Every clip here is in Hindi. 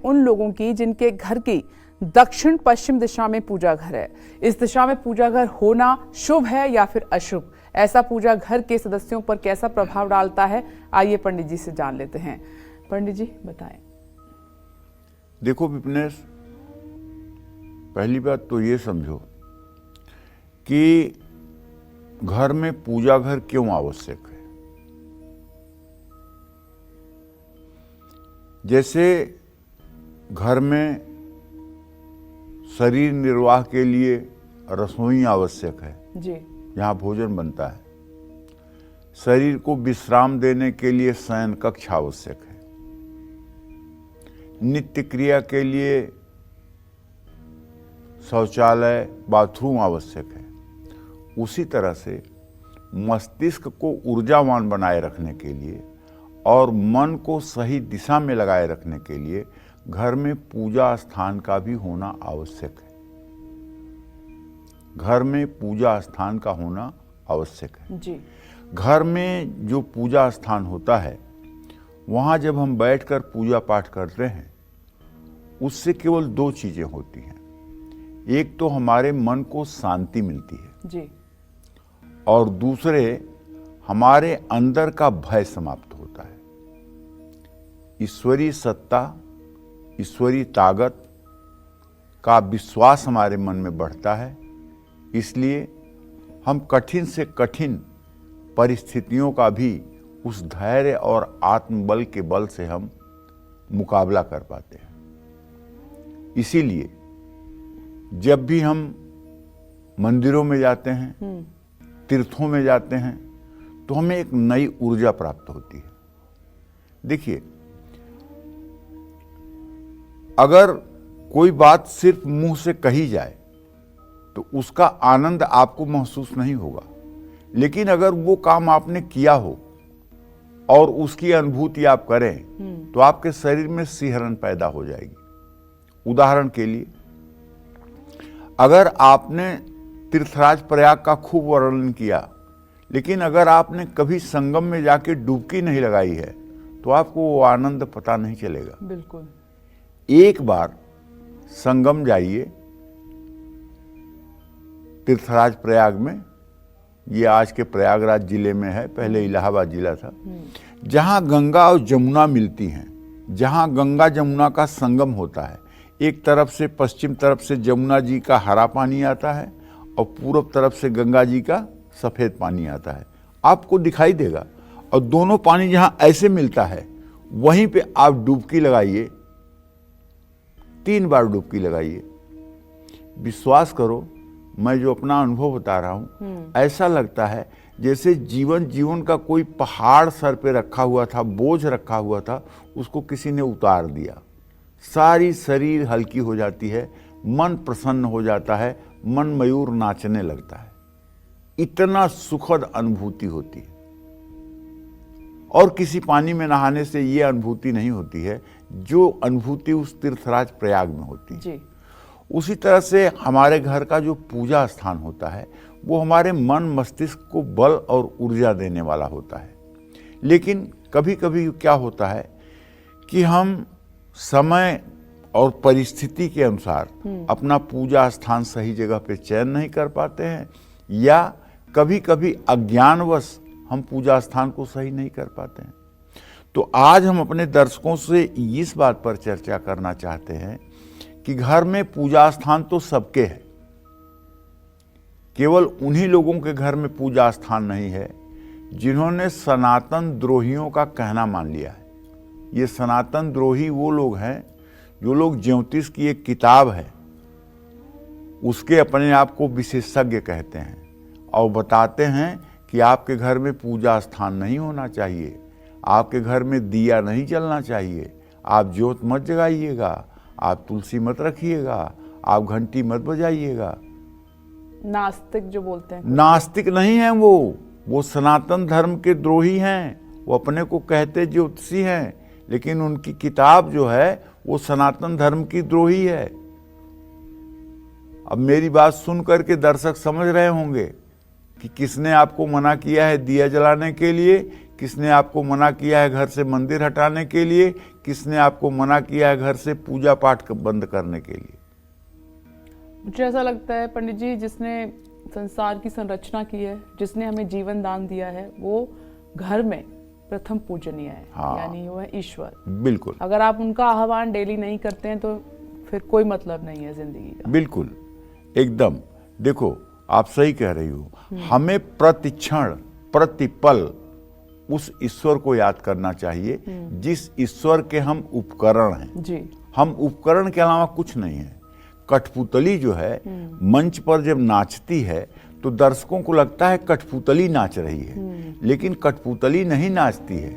उन लोगों की जिनके घर की दक्षिण पश्चिम दिशा में पूजा घर है। इस दिशा में पूजा घर होना शुभ है या फिर अशुभ? ऐसा पूजा घर के सदस्यों पर कैसा प्रभाव डालता है, आइए पंडित जी से जान लेते हैं। पंडित जी बताएं। देखो विपनेश, पहली बात तो ये समझो कि घर में पूजा घर क्यों आवश्यक है। जैसे घर में शरीर निर्वाह के लिए रसोई आवश्यक है जी। जहाँ भोजन बनता है, शरीर को विश्राम देने के लिए शयन कक्ष आवश्यक है, नित्य क्रिया के लिए शौचालय बाथरूम आवश्यक है। उसी तरह से मस्तिष्क को ऊर्जावान बनाए रखने के लिए और मन को सही दिशा में लगाए रखने के लिए घर में पूजा स्थान का भी होना आवश्यक है। घर में पूजा स्थान का होना आवश्यक है जी। घर में जो पूजा स्थान होता है, वहाँ जब हम बैठकर पूजा पाठ करते हैं, उससे केवल दो चीजें होती हैं। एक तो हमारे मन को शांति मिलती है जी। और दूसरे हमारे अंदर का भय समाप्त होता है। ईश्वरीय सत्ता, ईश्वरीय ताकत का विश्वास हमारे मन में बढ़ता है। इसलिए हम कठिन से कठिन परिस्थितियों का भी उस धैर्य और आत्मबल के बल से हम मुकाबला कर पाते हैं। इसीलिए जब भी हम मंदिरों में जाते हैं, तीर्थों में जाते हैं, तो हमें एक नई ऊर्जा प्राप्त होती है। देखिए, अगर कोई बात सिर्फ मुंह से कही जाए तो उसका आनंद आपको महसूस नहीं होगा, लेकिन अगर वो काम आपने किया हो और उसकी अनुभूति आप करें तो आपके शरीर में सिहरन पैदा हो जाएगी। उदाहरण के लिए, अगर आपने तीर्थराज प्रयाग का खूब वर्णन किया, लेकिन अगर आपने कभी संगम में जाके डुबकी नहीं लगाई है तो आपको वो आनंद पता नहीं चलेगा। बिल्कुल। एक बार संगम जाइए, तीर्थराज प्रयाग में, ये आज के प्रयागराज जिले में है, पहले इलाहाबाद जिला था, जहां गंगा और जमुना मिलती हैं, जहां गंगा जमुना का संगम होता है। एक तरफ से पश्चिम तरफ से जमुना जी का हरा पानी आता है और पूरब तरफ से गंगा जी का सफेद पानी आता है, आपको दिखाई देगा। और दोनों पानी जहां ऐसे मिलता है, वहीं पे आप डुबकी लगाइए, 3 बार डुबकी लगाइए। विश्वास करो, मैं जो अपना अनुभव बता रहा हूं, ऐसा लगता है जैसे जीवन का कोई पहाड़ सर पे रखा हुआ था, बोझ रखा हुआ था, उसको किसी ने उतार दिया। सारी शरीर हल्की हो जाती है, मन प्रसन्न हो जाता है, मन मयूर नाचने लगता है। इतना सुखद अनुभूति होती है और किसी पानी में नहाने से ये अनुभूति नहीं होती है जो अनुभूति उस तीर्थराज प्रयाग में होती है जी। उसी तरह से हमारे घर का जो पूजा स्थान होता है, वो हमारे मन मस्तिष्क को बल और ऊर्जा देने वाला होता है। लेकिन कभी कभी क्या होता है कि हम समय और परिस्थिति के अनुसार अपना पूजा स्थान सही जगह पे चयन नहीं कर पाते हैं, या कभी कभी अज्ञानवश हम पूजा स्थान को सही नहीं कर पाते हैं। तो आज हम अपने दर्शकों से इस बात पर चर्चा करना चाहते हैं कि घर में पूजा स्थान तो सबके है, केवल उन्हीं लोगों के घर में पूजा स्थान नहीं है जिन्होंने सनातन द्रोहियों का कहना मान लिया है। ये सनातन द्रोही वो लोग हैं जो लोग ज्योतिष की एक किताब है उसके अपने आप को विशेषज्ञ कहते हैं और बताते हैं कि आपके घर में पूजा स्थान नहीं होना चाहिए, आपके घर में दिया नहीं जलना चाहिए, आप ज्योत मत जगाइएगा, आप तुलसी मत रखिएगा, आप घंटी मत बजाइएगा। नास्तिक जो बोलते हैं, नास्तिक नहीं हैं वो सनातन धर्म के द्रोही हैं। वो अपने को कहते ज्योतिषी हैं, लेकिन उनकी किताब जो है वो सनातन धर्म की द्रोही है। अब मेरी बात सुन करके दर्शक समझ रहे होंगे कि किसने आपको मना किया है दिया जलाने के लिए, किसने आपको मना किया है घर से मंदिर हटाने के लिए, किसने आपको मना किया है घर से पूजा पाठ बंद करने के लिए। मुझे ऐसा लगता है पंडित जी, जिसने संसार की संरचना की है, जिसने हमें जीवन दान दिया है, वो घर में प्रथम पूजनीय है। हाँ। यानी वो है ईश्वर। बिल्कुल अगर आप उनका आह्वान डेली नहीं करते हैं तो फिर कोई मतलब नहीं है जिंदगी का। बिल्कुल एकदम। देखो आप सही कह रही हो, हमें प्रतिक्षण प्रतिपल उस ईश्वर को याद करना चाहिए जिस ईश्वर के हम उपकरण हैं। जी। हम उपकरण के अलावा कुछ नहीं है। कठपुतली जो है मंच पर जब नाचती है तो दर्शकों को लगता है कठपुतली नाच रही है, लेकिन कठपुतली नहीं नाचती है।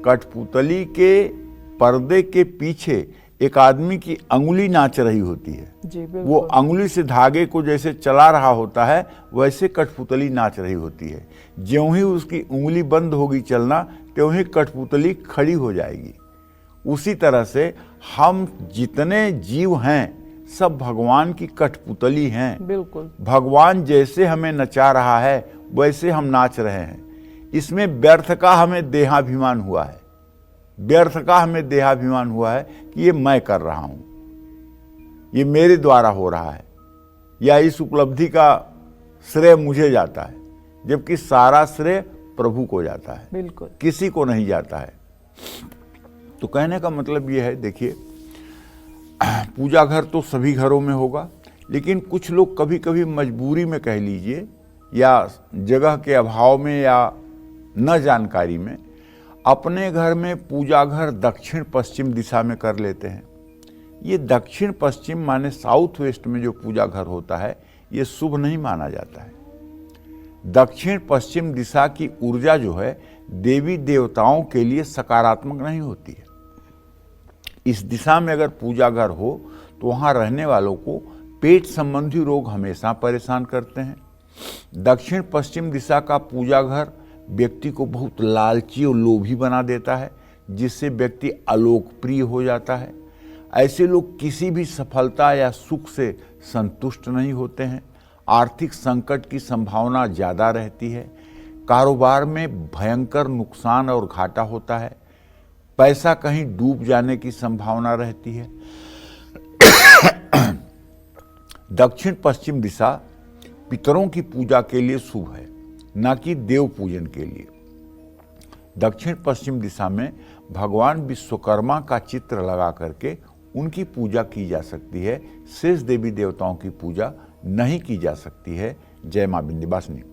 कठपुतली के पर्दे के पीछे एक आदमी की अंगुली नाच रही होती है। जी, बिल्कुल। वो अंगुली से धागे को जैसे चला रहा होता है वैसे कठपुतली नाच रही होती है। ज्यों ही उसकी उंगली बंद होगी चलना, त्यों ही कठपुतली खड़ी हो जाएगी। उसी तरह से हम जितने जीव हैं सब भगवान की कठपुतली हैं। बिल्कुल। भगवान जैसे हमें नचा रहा है वैसे हम नाच रहे हैं। इसमें व्यर्थ का हमें देहाभिमान हुआ है, व्यर्थ का हमें देहाभिमान हुआ है कि ये मैं कर रहा हूं, ये मेरे द्वारा हो रहा है, या इस उपलब्धि का श्रेय मुझे जाता है, जबकि सारा श्रेय प्रभु को जाता है। बिल्कुल। किसी को नहीं जाता है। तो कहने का मतलब ये है, देखिए पूजा घर तो सभी घरों में होगा, लेकिन कुछ लोग कभी कभी मजबूरी में कह लीजिए, या जगह के अभाव में, या न जानकारी में अपने घर में पूजा घर दक्षिण पश्चिम दिशा में कर लेते हैं। ये दक्षिण पश्चिम माने साउथ वेस्ट में जो पूजा घर होता है ये शुभ नहीं माना जाता है। दक्षिण पश्चिम दिशा की ऊर्जा जो है देवी देवताओं के लिए सकारात्मक नहीं होती है। इस दिशा में अगर पूजा घर हो तो वहाँ रहने वालों को पेट संबंधी रोग हमेशा परेशान करते हैं। दक्षिण पश्चिम दिशा का पूजा घर व्यक्ति को बहुत लालची और लोभी बना देता है, जिससे व्यक्ति अलोकप्रिय हो जाता है। ऐसे लोग किसी भी सफलता या सुख से संतुष्ट नहीं होते हैं। आर्थिक संकट की संभावना ज़्यादा रहती है। कारोबार में भयंकर नुकसान और घाटा होता है। पैसा कहीं डूब जाने की संभावना रहती है। दक्षिण पश्चिम दिशा पितरों की पूजा के लिए शुभ है, न कि देव पूजन के लिए। दक्षिण पश्चिम दिशा में भगवान विश्वकर्मा का चित्र लगा करके उनकी पूजा की जा सकती है। शेष देवी देवताओं की पूजा नहीं की जा सकती है। जय मां विंध्यवासिनी।